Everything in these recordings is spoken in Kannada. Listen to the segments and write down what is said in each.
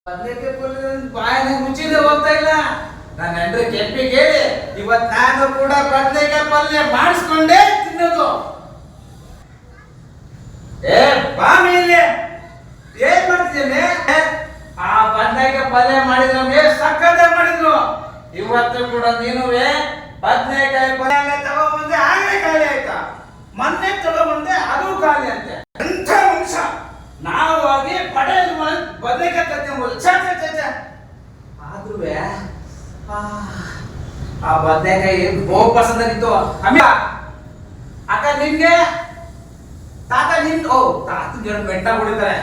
ಬದನೆಕಾಯಿ ಪಲ್ಯ ಬಾಯಿನ ಮುಚ್ಚಿದೆ ಹೋಗ್ತಾ ಇಲ್ಲ. ನನ್ನ ಹೆಂಡ್ರಿ ಕೆಂಪಿಗೆ ಹೇಳಿ ಇವತ್ತು ನಾನು ಕೂಡ ಬದನೆಕಾಯಿ ಪಲ್ಯ ಮಾಡಿಸ್ಕೊಂಡೆ ತಿನ್ನೋದು. ಏ ಬಾ ಮೇಲೆ ಏನ್ ಮಾಡ್ತಿದ್ದೇನೆ? ಆ ಬದನೆಕಾಯಿ ಪಲ್ಯ ಮಾಡಿದ್ರು ನಮ್ಗೆ ಸಕ್ಕತ್ತ ಮಾಡಿದ್ರು. ಇವತ್ತು ಕೂಡ ನೀನುವೆ ಬದನೆಕಾಯಿ ಪಲ್ಯ ತಗೊಂಡ್ಬಂದೆ ಆಗಲೇ ಖಾಲಿ ಆಯ್ತಾ? ಮೊನ್ನೆ ತಗೊಂಡ್ಬಂದೆ ಅದು ಖಾಲಿ ಅಂತೆ. ಎಂಥ ವಂಶ ನಾವು ಆಗಿ ಪಡೆಯಲು ಬದನೆಕಾಯಿ ತಗೊಂಡು ಆದ್ರೂ ಆ ಬದನೆಕಾಯಿ ಬಹು ಪಸಂದಾಗಿತ್ತು. ಅಕ್ಕ ನಿನ್ಗೆ ತಾತ ನಿನ್ ತಾತ ಬೆಟ್ಟ ಹೊಡಿತಾರೆ.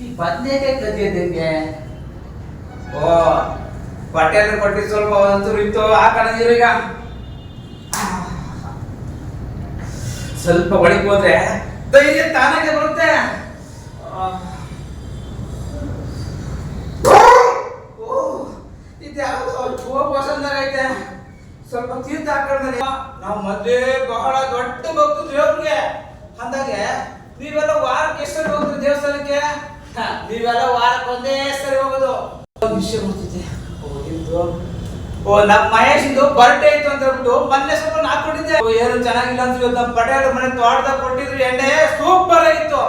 ಈ ಬದನೆಕಾಯಿ ಕದಿಯೋದು ಹೆಂಗೆ? ಬಟ್ಟೆಲ್ಲ ಕೊಟ್ಟಿ ಸ್ವಲ್ಪ ಒಂಚೂರು ಇತ್ತು ಆ ಕಡೆ ಈಗ ಸ್ವಲ್ಪ ಒಳಗೆ ಹೋದ್ರೆ ಧೈರ್ಯ ತಾನಾಗೆ ಬರುತ್ತೆ. ಐತೆ ಸ್ವಲ್ಪ ತೀರ್ಥ ಹಾಕೊಂಡ್ರೆ ನಾವು ಮೊದ್ಲೇ ಬಹಳ ದೊಡ್ಡ ಭಕ್ತ ದೇವ್ರಿಗೆ. ಅಂದಾಗೆ ನೀವೆಲ್ಲ ವಾರಕ್ಕೆ ಎಷ್ಟು ಹೋಗ್ತೀರಿ ದೇವಸ್ಥಾನಕ್ಕೆ? ನೀವೆಲ್ಲ ವಾರಕ್ಕೆ ಒಂದೇ ಸರಿ ಹೋಗೋದು. ವಿಷಯ ಮಾಡ್ತಿದ್ದೆ ನಮ್ಮ ಮಹೇಶಿಂದು ಬರ್ಡೇ ಇತ್ತು ಅಂತ ಹೇಳ್ಬಿಟ್ಟು ಮೊನ್ನೆ ಸ್ವಲ್ಪ ಹಾಕೊಂಡಿದ್ದೆ. ಏನು ಚೆನ್ನಾಗಿಲ್ಲ ಅಂತ ನಮ್ಮ ಪಟೇಲ್ ಮನೆ ತೋಟದಾಗ ಕೊಟ್ಟಿದ್ರು. ಎಣ್ಣೆ ಸೂಪರ್ ಆಗಿತ್ತು.